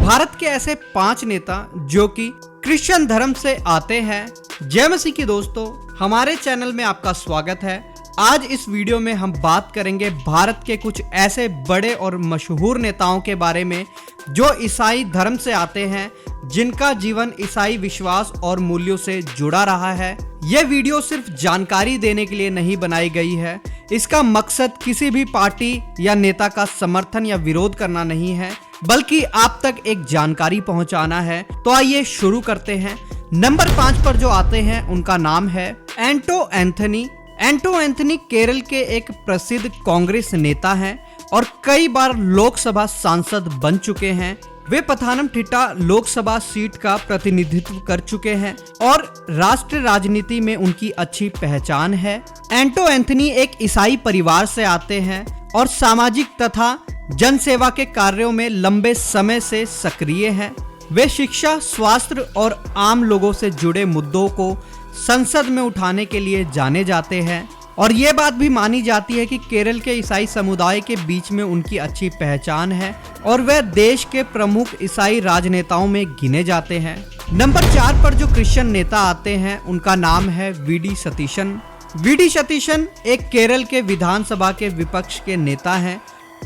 भारत के ऐसे 5 नेता जो कि क्रिश्चियन धर्म से आते हैं। जय मसीह की दोस्तों, हमारे चैनल में आपका स्वागत है। आज इस वीडियो में हम बात करेंगे भारत के कुछ ऐसे बड़े और मशहूर नेताओं के बारे में जो ईसाई धर्म से आते हैं, जिनका जीवन ईसाई विश्वास और मूल्यों से जुड़ा रहा है। यह वीडियो सिर्फ जानकारी देने के लिए नहीं बनाई गई है। इसका मकसद किसी भी पार्टी या नेता का समर्थन या विरोध करना नहीं है, बल्कि आप तक एक जानकारी पहुंचाना है। तो आइए शुरू करते हैं। नंबर 5 पर जो आते हैं उनका नाम है एंटो एंथनी। एंटो एंथनी केरल के एक प्रसिद्ध कांग्रेस नेता हैं और कई बार लोकसभा सांसद बन चुके हैं। वे पथानमथिट्टा लोकसभा सीट का प्रतिनिधित्व कर चुके हैं और राष्ट्रीय राजनीति में उनकी अच्छी पहचान है। एंटो एंथनी एक ईसाई परिवार से आते हैं और सामाजिक तथा जनसेवा के कार्यों में लंबे समय से सक्रिय हैं। वे शिक्षा, स्वास्थ्य और आम लोगों से जुड़े मुद्दों को संसद में उठाने के लिए जाने जाते हैं और ये बात भी मानी जाती है कि केरल के ईसाई समुदाय के बीच में उनकी अच्छी पहचान है और वे देश के प्रमुख ईसाई राजनेताओं में गिने जाते हैं। नंबर 4 पर जो क्रिश्चियन नेता आते हैं उनका नाम है वी.डी. सतीशन। वी.डी. सतीशन एक केरल के विधानसभा के विपक्ष के नेता हैं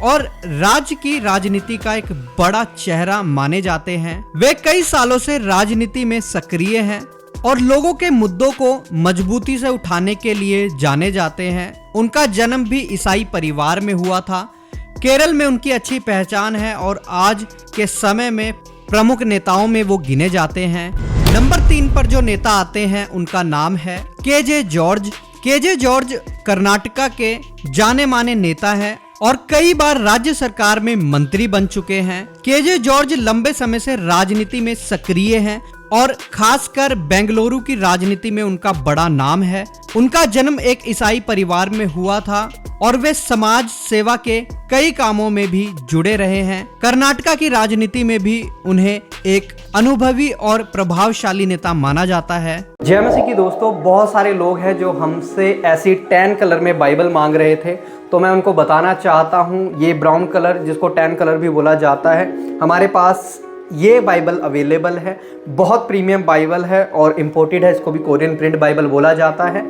और राज्य की राजनीति का एक बड़ा चेहरा माने जाते हैं। वे कई सालों से राजनीति में सक्रिय हैं और लोगों के मुद्दों को मजबूती से उठाने के लिए जाने जाते हैं। उनका जन्म भी ईसाई परिवार में हुआ था। केरल में उनकी अच्छी पहचान है और आज के समय में प्रमुख नेताओं में वो गिने जाते हैं। नंबर 3 पर जो नेता आते हैं उनका नाम है के.जे. जॉर्ज। के.जे. जॉर्ज कर्नाटका के जाने माने नेता हैं और कई बार राज्य सरकार में मंत्री बन चुके हैं। के.जे. जॉर्ज लंबे समय से राजनीति में सक्रिय हैं और खासकर बेंगलुरु की राजनीति में उनका बड़ा नाम है। उनका जन्म एक ईसाई परिवार में हुआ था और वे समाज सेवा के कई कामों में भी जुड़े रहे हैं। कर्नाटका की राजनीति में भी उन्हें एक अनुभवी और प्रभावशाली नेता माना जाता है। जय मसीह की दोस्तों, बहुत सारे लोग हैं जो हमसे ऐसी टैन कलर में बाइबल मांग रहे थे, तो मैं उनको बताना चाहता हूँ ये ब्राउन कलर जिसको टैन कलर भी बोला जाता है, हमारे पास ये बाइबल अवेलेबल है। बहुत प्रीमियम बाइबल है और इम्पोर्टेड है। इसको भी कोरियन प्रिंट बाइबल बोला जाता है।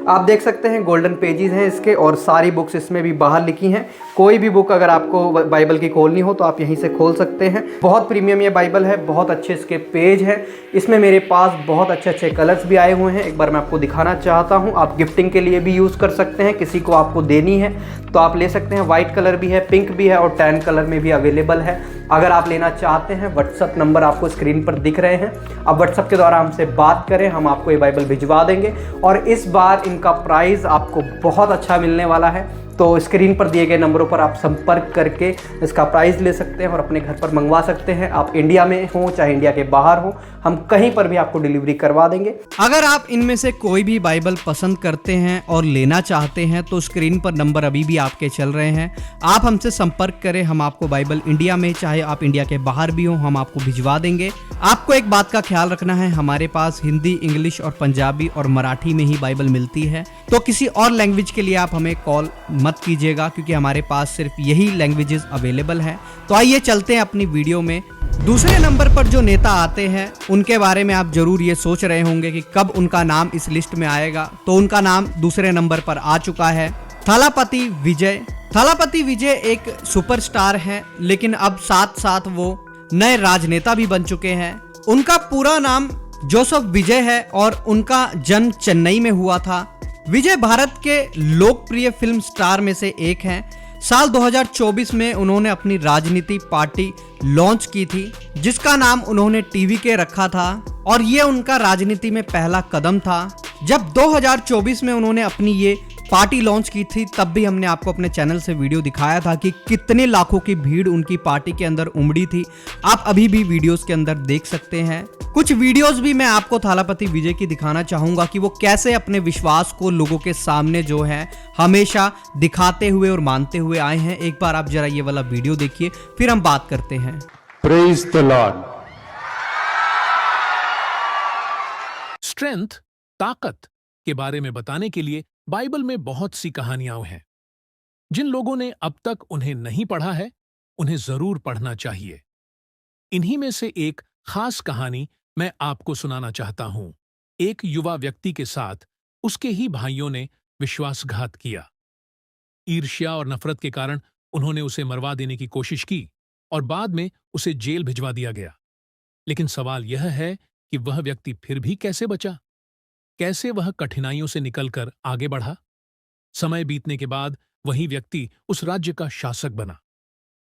आप देख सकते हैं गोल्डन पेजेस हैं इसके और सारी बुक्स इसमें भी बाहर लिखी हैं। कोई भी बुक अगर आपको बाइबल की खोलनी हो तो आप यहीं से खोल सकते हैं। बहुत प्रीमियम ये बाइबल है, बहुत अच्छे इसके पेज हैं। इसमें मेरे पास बहुत अच्छे अच्छे कलर्स भी आए हुए हैं। एक बार मैं आपको दिखाना चाहता हूँ। आप गिफ्टिंग के लिए भी यूज़ कर सकते हैं। किसी को आपको देनी है तो आप ले सकते हैं। वाइट कलर भी है, पिंक भी है और टैन कलर में भी अवेलेबल है। अगर आप लेना चाहते हैं, व्हाट्सअप नंबर आपको स्क्रीन पर दिख रहे हैं। आप व्हाट्सअप के द्वारा हमसे बात करें, हम आपको ये बाइबल भिजवा देंगे और इस बार इनका प्राइस आपको बहुत अच्छा मिलने वाला है। तो स्क्रीन पर दिए गए नंबरों पर आप संपर्क करके इसका प्राइस ले सकते हैं और अपने घर पर मंगवा सकते हैं। आप इंडिया में हो चाहे इंडिया के बाहर हो, हम कहीं पर भी आपको डिलीवरी करवा देंगे। अगर आप इनमें से कोई भी बाइबल पसंद करते हैं और लेना चाहते हैं तो स्क्रीन पर नंबर अभी भी आपके चल रहे हैं। आप हमसे संपर्क करें, हम आपको बाइबल इंडिया में चाहे आप इंडिया के बाहर भी हो, हम आपको भिजवा देंगे। आपको एक बात का ख्याल रखना है, हमारे पास हिंदी, इंग्लिश और पंजाबी और मराठी में ही बाइबल मिलती है। तो किसी और लैंग्वेज के लिए आप हमें कॉल मत कीजिएगा क्योंकि हमारे पास सिर्फ यही लैंग्वेजेस अवेलेबल है। तो आइए चलते हैं अपनी वीडियो में। दूसरे नंबर पर जो नेता आते हैं उनके बारे में आप जरूर ये सोच रहे होंगे कि कब उनका नाम इस लिस्ट में आएगा। तो उनका नाम दूसरे नंबर पर आ चुका है, थलापति विजय। थलापति विजय एक सुपरस्टार हैं, लेकिन अब साथ साथ वो नए राजनेता भी बन चुके हैं। उनका पूरा नाम जोसेफ विजय है और उनका जन्म चेन्नई में हुआ था। विजय भारत के लोकप्रिय फिल्म स्टार में से एक हैं। साल 2024 में उन्होंने अपनी राजनीति पार्टी लॉन्च की थी जिसका नाम उन्होंने टीवी के रखा था और ये उनका राजनीति में पहला कदम था। जब 2024 में उन्होंने अपनी ये पार्टी लॉन्च की थी तब भी हमने आपको अपने चैनल से वीडियो दिखाया था कि कितने लाखों की भीड़ उनकी पार्टी के अंदर उमड़ी थी। आप अभी भी वीडियोस के अंदर देख सकते हैं। कुछ वीडियोस भी मैं आपको थलापति विजय की दिखाना चाहूंगा कि वो कैसे अपने विश्वास को लोगों के सामने जो है हमेशा दिखाते हुए और मानते हुए आए हैं। एक बार आप जरा ये वाला वीडियो देखिए, फिर हम बात करते हैं। Praise the Lord. स्ट्रेंथ, ताकत के बारे में बताने के लिए बाइबल में बहुत सी कहानियां हैं। जिन लोगों ने अब तक उन्हें नहीं पढ़ा है, उन्हें जरूर पढ़ना चाहिए। इन्हीं में से एक खास कहानी मैं आपको सुनाना चाहता हूं। एक युवा व्यक्ति के साथ उसके ही भाइयों ने विश्वासघात किया। ईर्ष्या और नफरत के कारण उन्होंने उसे मरवा देने की कोशिश की और बाद में उसे जेल भिजवा दिया गया। लेकिन सवाल यह है कि वह व्यक्ति फिर भी कैसे बचा? कैसे वह कठिनाइयों से निकलकर आगे बढ़ा? समय बीतने के बाद वही व्यक्ति उस राज्य का शासक बना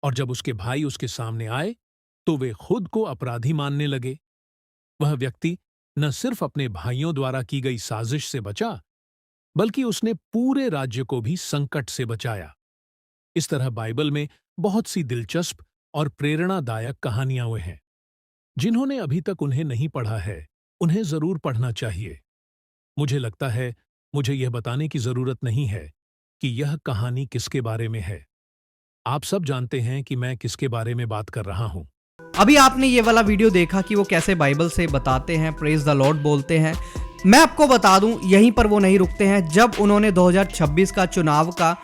और जब उसके भाई उसके सामने आए तो वे खुद को अपराधी मानने लगे। वह व्यक्ति न सिर्फ अपने भाइयों द्वारा की गई साजिश से बचा, बल्कि उसने पूरे राज्य को भी संकट से बचाया। इस तरह बाइबल में बहुत सी दिलचस्प और प्रेरणादायक कहानियां हुए हैं। जिन्होंने अभी तक उन्हें नहीं पढ़ा है, उन्हें जरूर पढ़ना चाहिए। मुझे लगता है मुझे यह बताने की जरूरत नहीं है कि यह कहानी किसके बारे में है। आप सब जानते हैं कि मैं किसके बारे में बात कर रहा हूं। अभी आपने ये वाला वीडियो देखा कि वो कैसे बाइबल से बताते हैं, प्रेज द लॉर्ड बोलते हैं। मैं आपको बता दूं, यहीं पर वो नहीं रुकते हैं। जब उन्होंने 2026 का चुनाव का,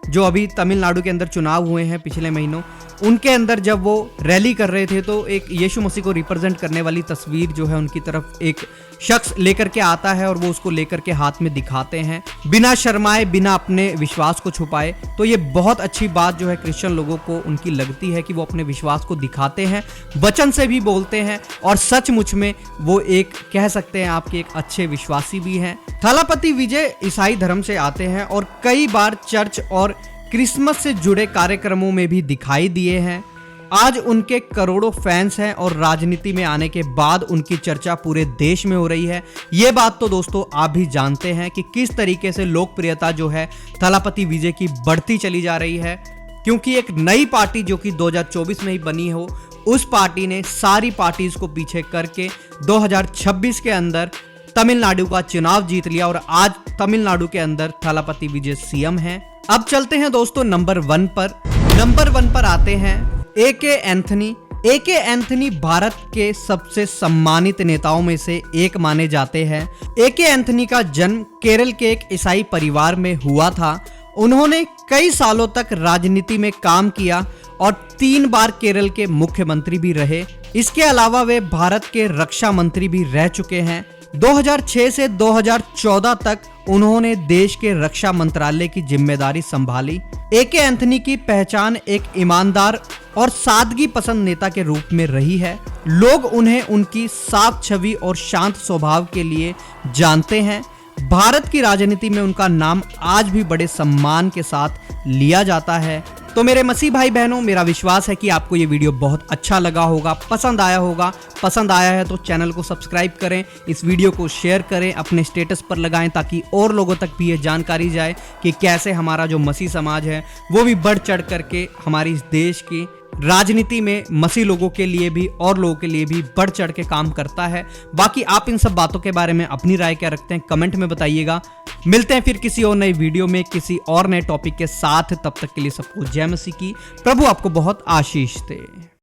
जो अभी तमिलनाडु के अंदर चुनाव हुए हैं पिछले महीनों, उनके अंदर जब वो रैली कर रहे थे तो एक यीशु मसीह को रिप्रेजेंट करने वाली तस्वीर जो है उनकी तरफ एक शख्स लेकर के आता है और वो उसको लेकर के हाथ में दिखाते हैं, बिना शर्माए, बिना अपने विश्वास को छुपाए। तो ये बहुत अच्छी बात जो है क्रिश्चियन लोगों को उनकी लगती है कि वो अपने विश्वास को दिखाते हैं, वचन से भी बोलते हैं और सचमुच में वो एक कह सकते हैं आपके एक अच्छे विश्वासी भी हैं। थलापति विजय ईसाई धर्म से आते हैं और कई बार चर्च और क्रिसमस से जुड़े कार्यक्रमों में भी दिखाई दिए हैं। आज उनके करोड़ों फैंस हैं और राजनीति में आने के बाद उनकी चर्चा पूरे देश में हो रही है। ये बात तो दोस्तों आप भी जानते हैं कि किस तरीके से लोकप्रियता जो है थलापति विजय की बढ़ती चली जा रही है, क्योंकि एक नई पार्टी जो कि 2024 में ही बनी हो, उस पार्टी ने सारी पार्टीज को पीछे करके 2026 के अंदर तमिलनाडु का चुनाव जीत लिया और आज तमिलनाडु के अंदर थलापति विजय सीएम हैं। अब चलते हैं दोस्तों नंबर 1 पर। नंबर 1 पर आते हैं ए.के. एंथनी। ए.के. एंथनी भारत के सबसे सम्मानित नेताओं में से एक माने जाते हैं। ए.के. एंथनी का जन्म केरल के एक ईसाई परिवार में हुआ था। उन्होंने कई सालों तक राजनीति में काम किया और 3 बार केरल के मुख्यमंत्री भी रहे। इसके अलावा वे भारत के रक्षा मंत्री भी रह चुके हैं। 2006 से 2014 तक उन्होंने देश के रक्षा मंत्रालय की जिम्मेदारी संभाली। ए.के. एंथनी की पहचान एक ईमानदार और सादगी पसंद नेता के रूप में रही है। लोग उन्हें उनकी साफ छवि और शांत स्वभाव के लिए जानते हैं। भारत की राजनीति में उनका नाम आज भी बड़े सम्मान के साथ लिया जाता है। तो मेरे मसीह भाई बहनों, मेरा विश्वास है कि आपको ये वीडियो बहुत अच्छा लगा होगा, पसंद आया होगा। पसंद आया है तो चैनल को सब्सक्राइब करें, इस वीडियो को शेयर करें, अपने स्टेटस पर लगाएं ताकि और लोगों तक भी ये जानकारी जाए कि कैसे हमारा जो मसीह समाज है वो भी बढ़ चढ़ करके हमारी इस देश की राजनीति में मसीह लोगों के लिए भी और लोगों के लिए भी बढ़ चढ़ के काम करता है। बाकी आप इन सब बातों के बारे में अपनी राय क्या रखते हैं कमेंट में बताइएगा। मिलते हैं फिर किसी और नई वीडियो में किसी और नए टॉपिक के साथ। तब तक के लिए सबको जय मसीह की। प्रभु आपको बहुत आशीष दे।